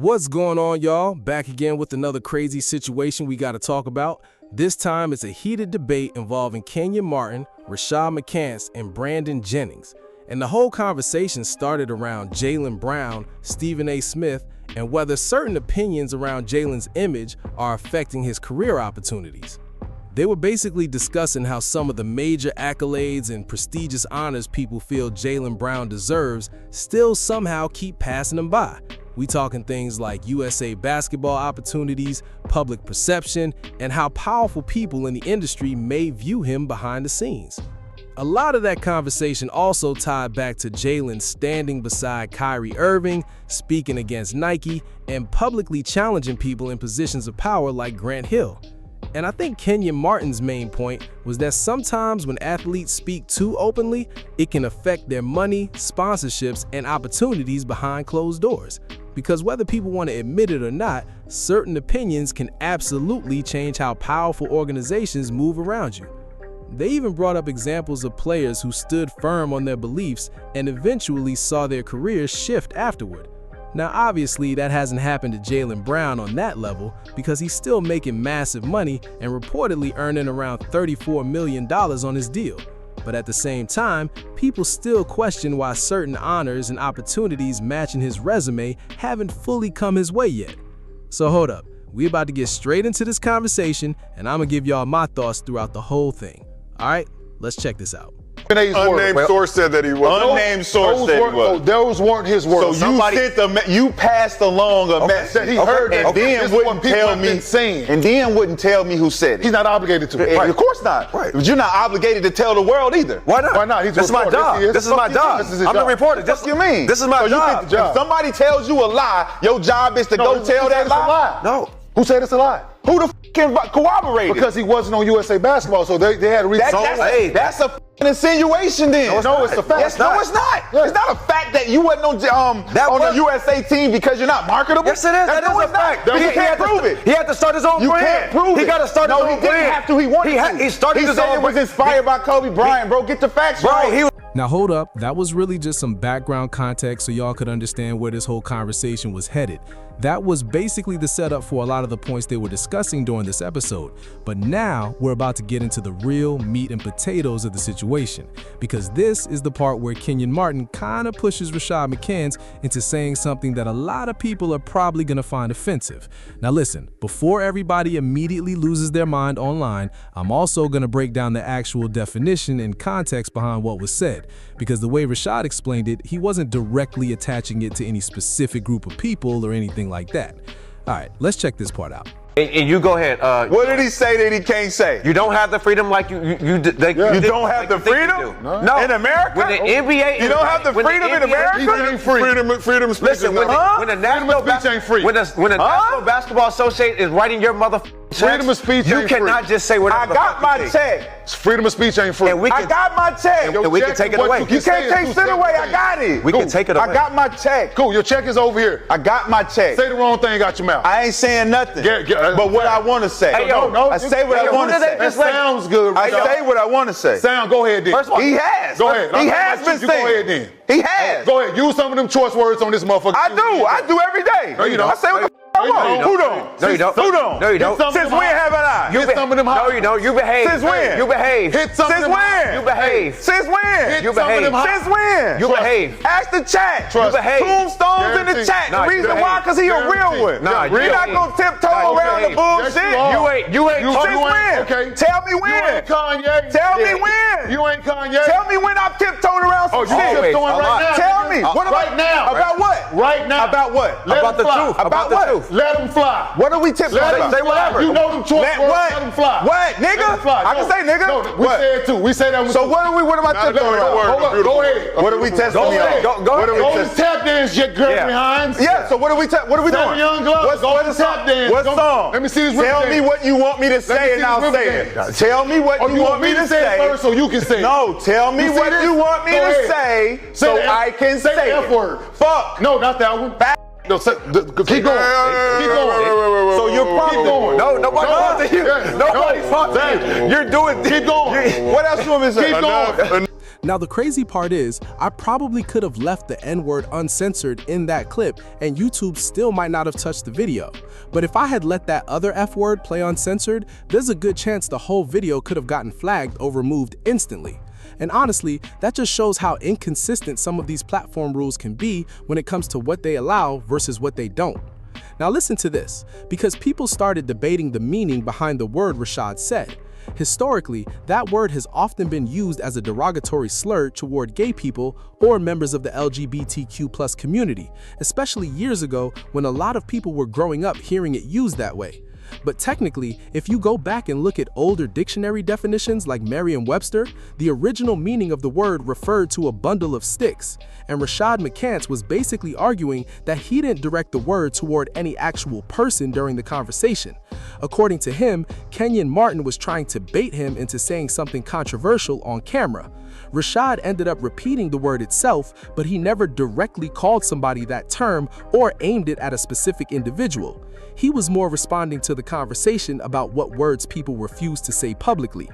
What's going on, y'all? Back again with another crazy situation we got to talk about. This time it's a heated debate involving Kenyon Martin, Rashad McCants, and Brandon Jennings. And the whole conversation started around Jaylen Brown, Stephen A. Smith, and whether certain opinions around Jaylen's image are affecting his career opportunities. They were basically discussing how some of the major accolades and prestigious honors people feel Jaylen Brown deserves still somehow keep passing him by. We talking things like USA basketball opportunities, public perception, and how powerful people in the industry may view him behind the scenes. A lot of that conversation also tied back to Jaylen standing beside Kyrie Irving, speaking against Nike, and publicly challenging people in positions of power like Grant Hill. And I think Kenyon Martin's main point was that sometimes when athletes speak too openly, it can affect their money, sponsorships, and opportunities behind closed doors. Because whether people want to admit it or not, certain opinions can absolutely change how powerful organizations move around you. They even brought up examples of players who stood firm on their beliefs and eventually saw their careers shift afterward. Now, obviously, that hasn't happened to Jaylen Brown on that level because he's still making massive money and reportedly earning around $34 million on his deal. But at the same time, people still question why certain honors and opportunities matching his resume haven't fully come his way yet. So hold up, we're about to get straight into this conversation, and I'm gonna give y'all my thoughts throughout the whole thing. All right, let's check this out. Unnamed source said that he was. Unnamed source said he was. Those weren't his words. So you passed along a message. He heard that. And then wouldn't tell me. And then wouldn't tell me who said it. He's not obligated to. Right. Of course not. Right. But you're not obligated to tell the world either. Why not? Why not? This is my job. This is my job. I'm the reporter. What you mean? This is my job. If somebody tells you a lie, your job is to go tell that lie? No. Who said it's a lie? Who the can corroborate it? Because he wasn't on USA Basketball, so they had to read. That's a insinuation then. No, it's a fact. No, it's not. Yeah. It's not a fact that you wasn't on the USA team because you're not marketable. Yes, it is. That is a fact. He can't prove it. He had to start his own brand. You can't prove it. He got to start his own brand. No, he didn't have to. He wanted to. He started his own brand. He said it was inspired by Kobe Bryant, bro. Get the facts right. Now hold up, that was really just some background context so y'all could understand where this whole conversation was headed. That was basically the setup for a lot of the points they were discussing during this episode. But now we're about to get into the real meat and potatoes of the situation, because this is the part where Kenyon Martin kind of pushes Rashad McCants into saying something that a lot of people are probably going to find offensive. Now listen, before everybody immediately loses their mind online, I'm also going to break down the actual definition and context behind what was said, because the way Rashad explained it, he wasn't directly attaching it to any specific group of people or anything like that. All right, let's check this part out. And you go ahead. What did he say that he can't say? You don't have the freedom like you don't have the freedom? No. In America? When the NBA, you don't have the freedom in America? Freedom of speech. Listen, when the National Basketball Association is writing your freedom of speech you ain't cannot free. just say whatever. I got my check. Freedom of speech ain't free. And I got my check. And we can take it away. You can't take shit away. I got it. We can take it away. I got my check. Cool, your check is over here. I got my check. Say the wrong thing out your mouth. I ain't saying nothing. But what I want to say. Hey, yo, I say what I want to say. That sounds good. I say what I want to say. Go ahead then. First of all, he has. Go ahead. He has been saying. Go ahead then. He has. Go ahead. Use some of them choice words on this motherfucker. I do every day. No, you don't. I say what the I want. Who don't? No, you don't. Who don't? No, you don't. Since when haven't I? Hit some of them high. No, you don't. You behave. Since when? You behave. Hit some of Since them high. when? You behave. Since when? You behave. Since when? You behave. Ask the chat. You behave. Tombstones in the chat. Nah, The reason you why, because he a real one. Nah, You're not going to tiptoe around the bullshit. You ain't. Since when? Okay. Tell me when. You ain't Kanye. Tell me when. You ain't Kanye. Tell me when I've tiptoed around some you shit. tiptoeing right now. Tell me. Right now. About what? Right now. About what? About the truth. About what? Let them fly. What are we tiptoeing Let them about? Say whatever. fly. You know them choice words. What? Let them fly. What? Nigga? Let them fly. I can say nigga. No, we What? say it too. We say that with So what am I tiptoeing around? Hold up. Go ahead. What are we testing Go me ahead. on? Go What are we Go to testing? tap dance, Gregory Hines. Yeah, so what are we doing? Seven Young Gloves. Go to tap dance. What song? Let me see this rip Tell me dance. what you want me to say and I'll say it. Tell me what you want me to say it say. first so you can say it. No, tell me You see what this? you want me Go to ahead. say so the F- I can say say the F it. word. Fuck. No, not that one. No, keep going. Keep going. So you're Keep probably going. No, nobody's talking to you. Yeah. Nobody's No. talking to you. You're doing. Keep going. What else you want me to say? Keep going. Now, the crazy part is, I probably could have left the N-word uncensored in that clip and YouTube still might not have touched the video. But if I had let that other F-word play uncensored, there's a good chance the whole video could have gotten flagged or removed instantly. And honestly, that just shows how inconsistent some of these platform rules can be when it comes to what they allow versus what they don't. Now listen to this, because people started debating the meaning behind the word Rashad said. Historically, that word has often been used as a derogatory slur toward gay people or members of the LGBTQ+ community, especially years ago when a lot of people were growing up hearing it used that way. But technically, if you go back and look at older dictionary definitions like Merriam-Webster, the original meaning of the word referred to a bundle of sticks, and Rashad McCants was basically arguing that he didn't direct the word toward any actual person during the conversation. According to him, Kenyon Martin was trying to bait him into saying something controversial on camera. Rashad ended up repeating the word itself, but he never directly called somebody that term or aimed it at a specific individual. He was more responding to the conversation about what words people refused to say publicly.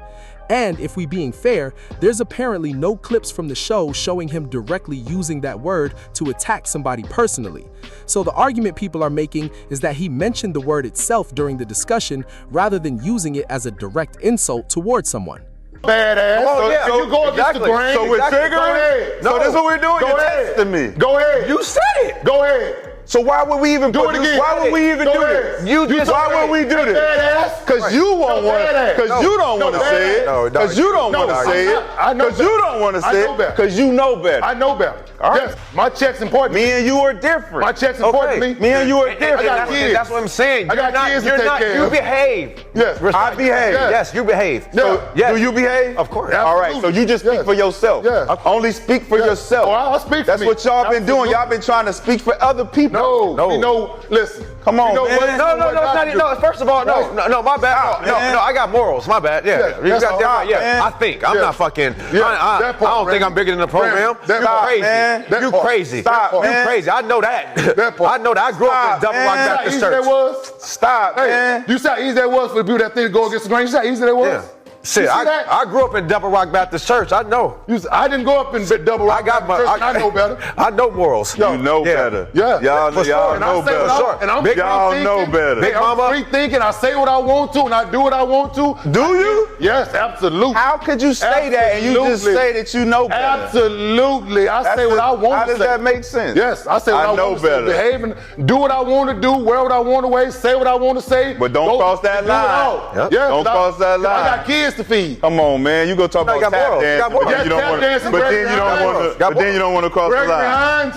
And if we being fair, there's apparently no clips from the show showing him directly using that word to attack somebody personally. So the argument people are making is that he mentioned the word itself during the discussion rather than using it as a direct insult towards someone. Badass. Oh, yeah. So you go against the grain. So we're triggering? Go ahead. No, so this is what we're doing? Go You're ahead. testing me. Go ahead. You said it. Go ahead. So why would we even Do it again. Why would we even Go do ahead. this? Why would we do this? Badass. Because you won't want. Because you don't want to say it. Because you don't want to say it. I know. Because you don't want to say it. Because you know better. I know better. All right. Yes, my check's important. Me and you are different. My check's important to me. Me and you are different. I got kids. That's what I'm saying. I got kids to take care You of. behave. Yes. I behave. Yes, you behave. So, Yes. do you behave? Of course. All right, so you just speak for yourself. Yes. Only speak for Yes. yourself. Oh, I'll speak for That's me. what y'all been doing. Y'all been trying to speak for other people. No. You know, listen. Come on, you know man. What, No, it's not. No, first of all, no, my bad. No, I got morals. My bad. Yeah, Yeah, you that's got all that right, right. Yeah, man. I think. I'm Yeah. not fucking. Yeah, I that part, don't think Randy. I'm bigger than the program. That You part, crazy. man. That You part. crazy. Stop, You man. crazy. I know that. That part. I know that. I grew up Stop, in Double Rock man. Baptist You see how easy Church. that was? Stop, Hey, man. you see how easy that was for the people that think to go against the grain? You see how easy that was? Yeah. Shit, You see that? I grew up in Double Rock Baptist Church. I know. I didn't go up in Double Rock. I got my. Church, and I know better. I know morals. You know Yeah. better. Yeah. Y'all For sure. And I know say what better. I- and I'm Big free y'all thinking. know better. Big I'm Mama. free thinking. I say what I want to, and I do what I want to. Do you? Yes, absolutely. How could you say that and you just Absolutely. say that you know better? Absolutely. I say what I want to say. How does that make sense? Yes, I say what I know want to better. say. Behave and do what I want to do, wear what I want to wear, say what I want to say. But don't cross that do it line. all. Yep. Yes, Don't cross that line. I got kids to feed. Come on, man. You go talk No, about you got tap morals. You dancing, got morals. but you don't Tap want dancing, to. But then Gregory you don't Hines. want to. But then you don't want to cross the Gregory line. Hines.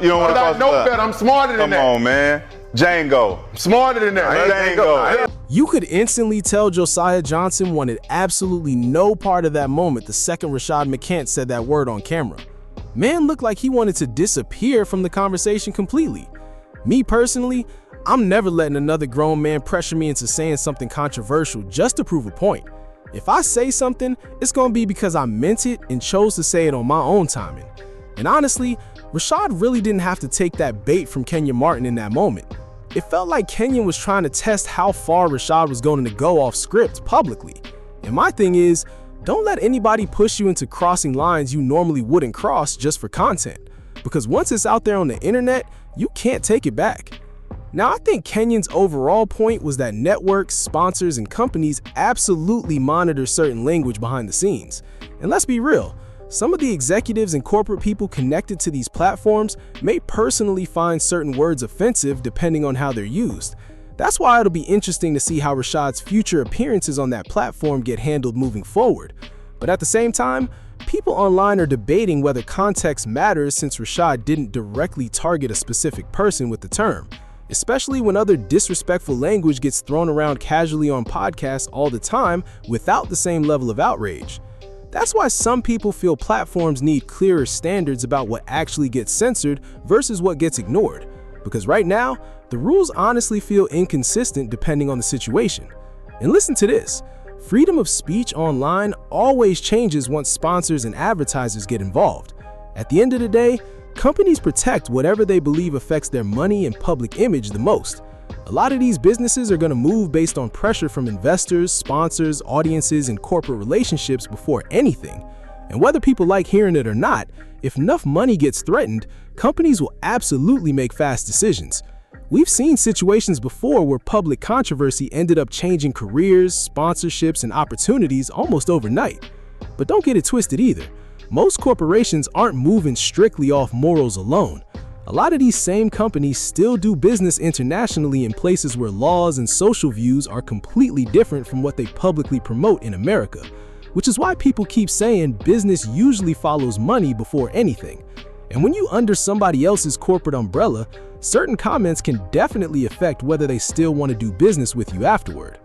You don't want to But I cross the know line. better. I'm smarter than Come that. on, man. Django. Smarter than that. Django. You could instantly tell Josiah Johnson wanted absolutely no part of that moment the second Rashad McCants said that word on camera. Man looked like he wanted to disappear from the conversation completely. Me personally, I'm never letting another grown man pressure me into saying something controversial just to prove a point. If I say something, it's gonna be because I meant it and chose to say it on my own timing. And honestly, Rashad really didn't have to take that bait from Kenyon Martin in that moment. It felt like Kenyon was trying to test how far Rashad was going to go off script publicly. And my thing is, don't let anybody push you into crossing lines you normally wouldn't cross just for content. Because once it's out there on the internet, you can't take it back. Now, I think Kenyon's overall point was that networks, sponsors, and companies absolutely monitor certain language behind the scenes. And let's be real, some of the executives and corporate people connected to these platforms may personally find certain words offensive depending on how they're used. That's why it'll be interesting to see how Rashad's future appearances on that platform get handled moving forward. But at the same time, people online are debating whether context matters since Rashad didn't directly target a specific person with the term, especially when other disrespectful language gets thrown around casually on podcasts all the time without the same level of outrage. That's why some people feel platforms need clearer standards about what actually gets censored versus what gets ignored. Because right now, the rules honestly feel inconsistent depending on the situation. And listen to this, freedom of speech online always changes once sponsors and advertisers get involved. At the end of the day, companies protect whatever they believe affects their money and public image the most. A lot of these businesses are going to move based on pressure from investors, sponsors, audiences, and corporate relationships before anything. And whether people like hearing it or not, if enough money gets threatened, companies will absolutely make fast decisions. We've seen situations before where public controversy ended up changing careers, sponsorships, and opportunities almost overnight. But don't get it twisted either. Most corporations aren't moving strictly off morals alone. A lot of these same companies still do business internationally in places where laws and social views are completely different from what they publicly promote in America, which is why people keep saying business usually follows money before anything. And when you under somebody else's corporate umbrella, certain comments can definitely affect whether they still want to do business with you afterward.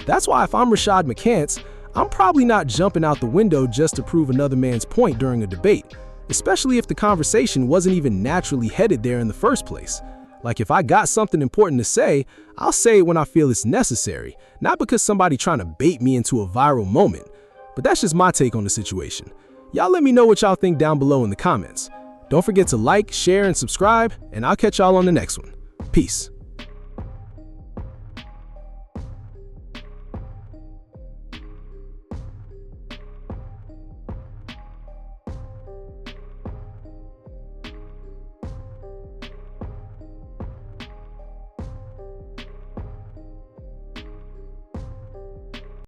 That's why if I'm Rashad McCants, I'm probably not jumping out the window just to prove another man's point during a debate, especially if the conversation wasn't even naturally headed there in the first place. Like if I got something important to say, I'll say it when I feel it's necessary, not because somebody trying to bait me into a viral moment. But that's just my take on the situation. Y'all let me know what y'all think down below in the comments. Don't forget to like, share, and subscribe, and I'll catch y'all on the next one. Peace.